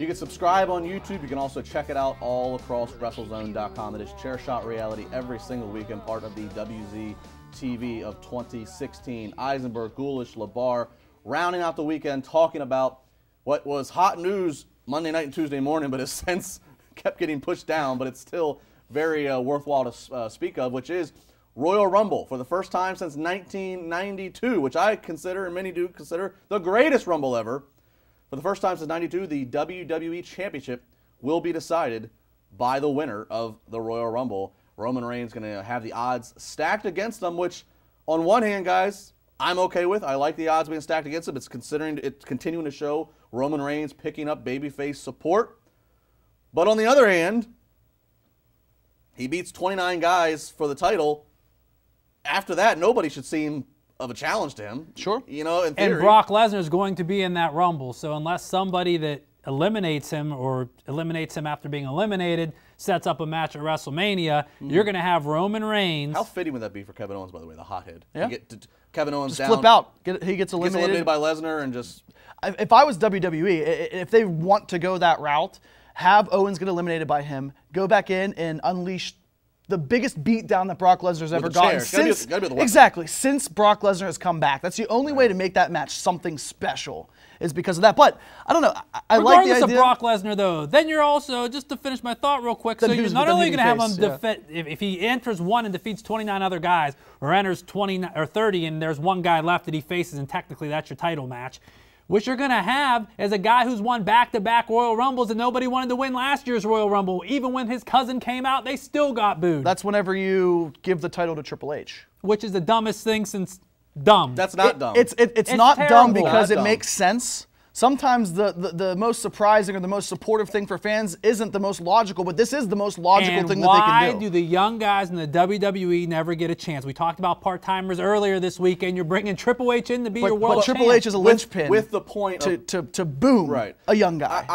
You can subscribe on YouTube. You can also check it out all across WrestleZone.com. It is Chairshot Reality every single weekend, part of the WZ TV of 2016. Eisenberg, Ghoulish, LeBar, rounding out the weekend, talking about what was hot news Monday night and Tuesday morning, but has since kept getting pushed down, but it's still very worthwhile to speak of, which is Royal Rumble for the first time since 1992, which I consider, and many do consider, the greatest Rumble ever. For the first time since 92, the WWE Championship will be decided by the winner of the Royal Rumble. Roman Reigns going to have the odds stacked against them, which on one hand, guys, I'm okay with. I like the odds being stacked against him. It's continuing to show Roman Reigns picking up babyface support. But on the other hand, he beats 29 guys for the title. After that, nobody should seem of a challenge to him. Sure. You know, in theory. And Brock Lesnar is going to be in that Rumble, so unless somebody that eliminates him or eliminates him after being eliminated sets up a match at WrestleMania, you're going to have Roman Reigns. How fitting would that be for Kevin Owens, by the way, the hothead? Yeah. Kevin Owens just down. flip out. He gets eliminated by Lesnar and just... If I was WWE, if they want to go that route, have Owens get eliminated by him, go back in and unleash the biggest beatdown that Brock Lesnar's ever gotten since, exactly, since Brock Lesnar has come back. That's the only way to make that match something special, is because of that. But I don't know. I like the idea. Regardless of Brock Lesnar, though, then you're also, just to finish my thought real quick, so you're not only going to have him defeat, if he enters one and defeats 29 other guys, or enters 20 or 30 and there's one guy left that he faces, and technically that's your title match. What you're going to have is a guy who's won back-to-back Royal Rumbles and nobody wanted to win last year's Royal Rumble. Even when his cousin came out, they still got booed. That's whenever you give the title to Triple H. Which is the dumbest thing since dumb. That's not dumb. It's not terrible. dumb because it makes sense. Sometimes the most surprising or the most supportive thing for fans isn't the most logical, but this is the most logical thing that they can do. Why do the young guys in the WWE never get a chance? We talked about part-timers earlier this week, and you're bringing Triple H in to be your world champ. But Triple H is a linchpin with the point to boom a young guy.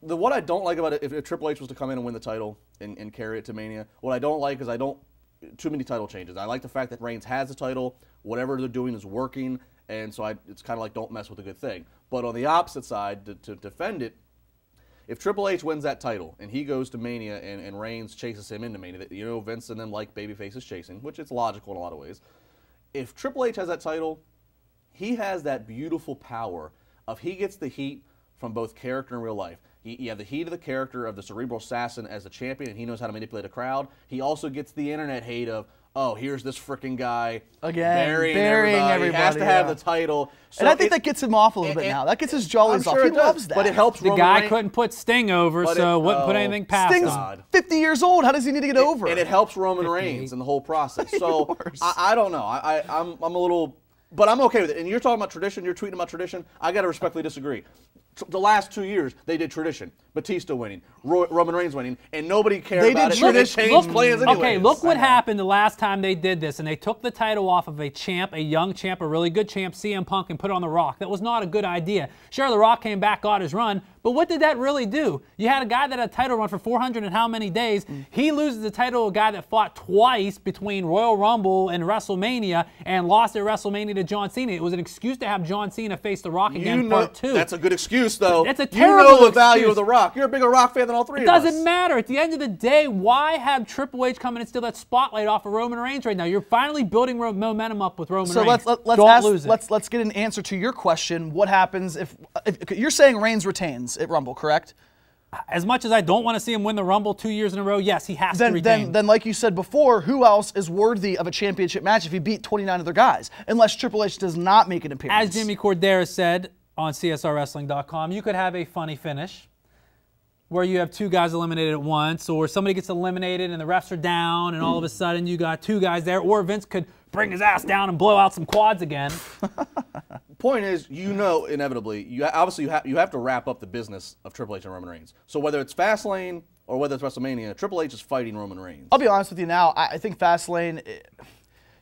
What I don't like about it, if Triple H was to come in and win the title and carry it to Mania, what I don't like is too many title changes. I like the fact that Reigns has the title, whatever they're doing is working, and so it's kind of like don't mess with a good thing. But on the opposite side, to defend it, if Triple H wins that title and he goes to Mania and Reigns chases him into Mania, you know Vince and them like babyfaces chasing, which it's logical in a lot of ways. If Triple H has that title, he has that beautiful power of he gets the heat from both character and real life. You have the heat of the character of the cerebral assassin as the champion, and he knows how to manipulate a crowd. He also gets the internet hate of, oh, here's this freaking guy burying everybody. He has to have the title. So and I think that gets him off a little bit now. That gets his jollies off. He loves that. But it helps the guy couldn't put Sting over, so wouldn't put anything past him. Sting's 50 years old. How does he need to get over? And it helps Roman Reigns in the whole process. So I don't know. I'm a little... But I'm okay with it. And you're talking about tradition. You're tweeting about tradition. I got to respectfully disagree. The last 2 years, they did tradition. Batista winning, Roman Reigns winning, and nobody cared about it. They changed plans anyway. Okay, look what happened the last time they did this, and they took the title off of a champ, a young champ, a really good champ, CM Punk, and put it on The Rock. That was not a good idea. Sure, The Rock came back, got his run, but what did that really do? You had a guy that had a title run for 400 and how many days? He loses the title to a guy that fought twice between Royal Rumble and WrestleMania and lost at WrestleMania to John Cena. It was an excuse to have John Cena face The Rock again, part 2. That's a good excuse, though. It's a terrible You know the value of The Rock. You're a bigger Rock fan than all three of us. It doesn't matter. At the end of the day, why have Triple H come in and steal that spotlight off of Roman Reigns right now? You're finally building momentum up with Roman Reigns. So let's get an answer to your question. What happens if you're saying Reigns retains at Rumble, correct? As much as I don't want to see him win the Rumble 2 years in a row, yes, he has to retain. Then, like you said before, who else is worthy of a championship match if he beat 29 other guys? Unless Triple H does not make an appearance. As Jimmy Cordera said on CSRWrestling.com, you could have a funny finish where you have 2 guys eliminated at once, or somebody gets eliminated and the refs are down and all of a sudden you got 2 guys there, or Vince could bring his ass down and blow out some quads again. Point is, inevitably, you have to wrap up the business of Triple H and Roman Reigns. So whether it's Fastlane or whether it's WrestleMania, Triple H is fighting Roman Reigns. I'll be honest with you now. I think Fastlane,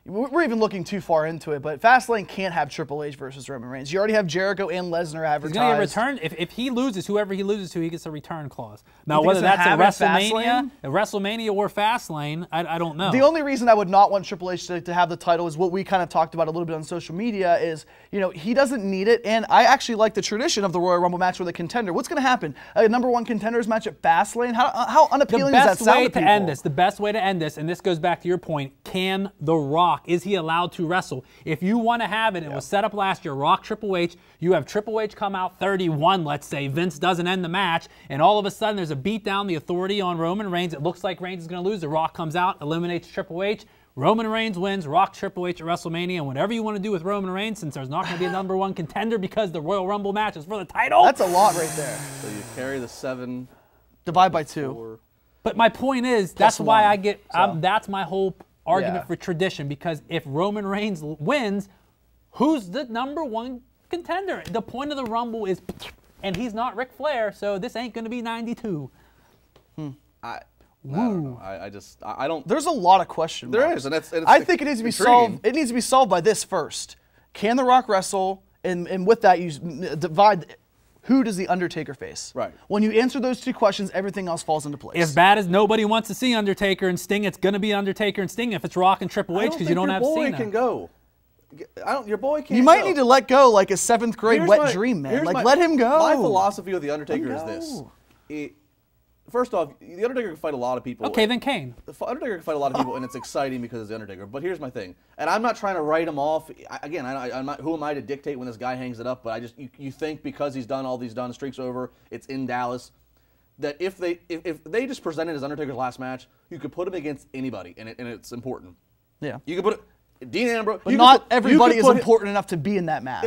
we're even looking too far into it, but Fastlane can't have Triple H versus Roman Reigns. You already have Jericho and Lesnar advertised. He's going to get a return. If he loses, whoever he loses to, he gets a return clause. Now, whether that's at WrestleMania or Fastlane, I don't know. The only reason I would not want Triple H to have the title is what we kind of talked about a little bit on social media is, he doesn't need it, and I actually like the tradition of the Royal Rumble match with a contender. What's going to happen? A number one contenders match at Fastlane? How unappealing does that sound to people? The best way to end this, and this goes back to your point, can The Rock, is he allowed to wrestle? If you want to have it, it was set up last year, Rock, Triple H, you have Triple H come out 31, let's say, Vince doesn't end the match, and all of a sudden there's a beatdown, the authority on Roman Reigns, it looks like Reigns is going to lose, The Rock comes out, eliminates Triple H, Roman Reigns wins, Rock, Triple H at WrestleMania, and whatever you want to do with Roman Reigns, since there's not going to be a number one contender because the Royal Rumble match is for the title. That's a lot right there. So you carry the 7. Divide by 2. But my point is, that's why I get, that's my whole argument for tradition, because if Roman Reigns wins, who's the number one contender? The point of the Rumble is, and he's not Ric Flair, so this ain't going to be 92. I don't know. I don't. There's a lot of questions. There is, and it's I think it needs to be solved. It needs to be solved by this first. Can The Rock wrestle? And with that, you divide. Who does The Undertaker face? Right. When you answer those 2 questions, everything else falls into place. As bad as nobody wants to see Undertaker and Sting, it's going to be Undertaker and Sting if it's Rock and Triple H because you don't have Cena. Your boy can go. Your boy can't. You might need to let go like a 7th grade wet dream, man. Let him go. My philosophy with The Undertaker is this. First off, The Undertaker can fight a lot of people. Okay, then Kane. The Undertaker can fight a lot of people, and it's exciting because it's The Undertaker. But here's my thing, and I'm not trying to write him off. Again, I'm not, who am I to dictate when this guy hangs it up? But you think because he's done all these streaks over, it's in Dallas, that if they just presented his Undertaker's last match, you could put him against anybody, and it's important. Yeah. You could put Dean Ambrose. But not everybody is important enough to be in that match.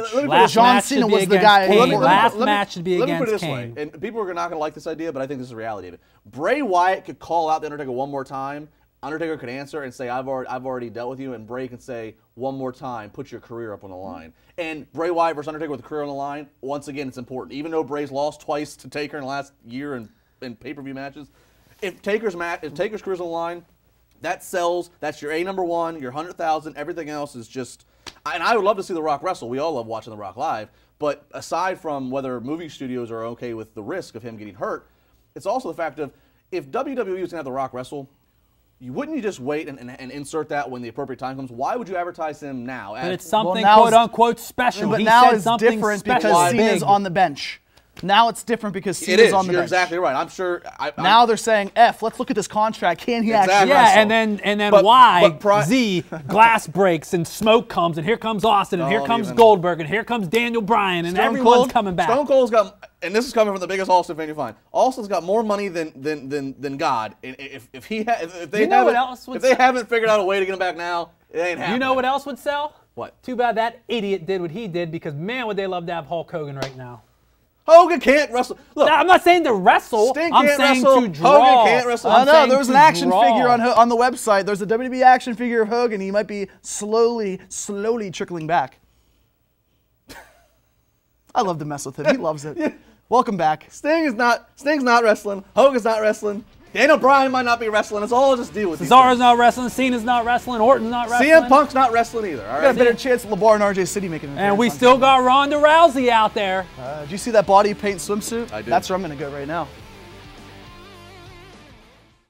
John Cena was the guy. Last match should be against Kane. Let me put it this way, and people are not going to like this idea, but I think this is the reality of it. Bray Wyatt could call out The Undertaker one more time. Undertaker could answer and say, I've already dealt with you, and Bray can say, one more time, put your career up on the line. And Bray Wyatt versus Undertaker with a career on the line, once again, it's important. Even though Bray's lost twice to Taker in the last year in pay-per-view matches, if Taker's career's on the line, that sells. That's your number one, your 100,000. Everything else is just. And I would love to see The Rock wrestle. We all love watching The Rock live. But aside from whether movie studios are okay with the risk of him getting hurt, it's also the fact of if WWE was going to have The Rock wrestle, wouldn't you just wait and insert that when the appropriate time comes? Why would you advertise him now? But it's something quote unquote special. But now it's different because Cena's on the bench. Now it's different because Cena's on the bench. You're exactly right. I'm sure. Now they're saying, let's look at this contract. Can he actually wrestle? And then Z, glass breaks and smoke comes, and here comes Austin, and here comes Goldberg, and here comes Daniel Bryan, and everyone's coming back. Stone Cold's got, and this is coming from the biggest Austin fan you find. Austin's got more money than God. And if they haven't figured out a way to get him back now, it ain't happening. You know what else would sell? What? Too bad that idiot did what he did, because man, would they love to have Hulk Hogan right now. Hogan can't wrestle. Look, I'm not saying to wrestle. I'm saying to draw. Hogan can't wrestle. I know. There was an action figure on the website. There's a WWE action figure of Hogan. He might be slowly trickling back. I love to mess with him. He loves it. Yeah. Welcome back. Sting's not wrestling. Hogan's not wrestling. Daniel Bryan might not be wrestling. It's all just deal with. Cesaro's not wrestling. Cena's not wrestling. Orton's not wrestling. CM Punk's not wrestling either. All right? Got a better chance of LeBar and RJ City making an appearance. And we still got Ronda Rousey out there. Did you see that body paint swimsuit? I did. That's where I'm going to go right now.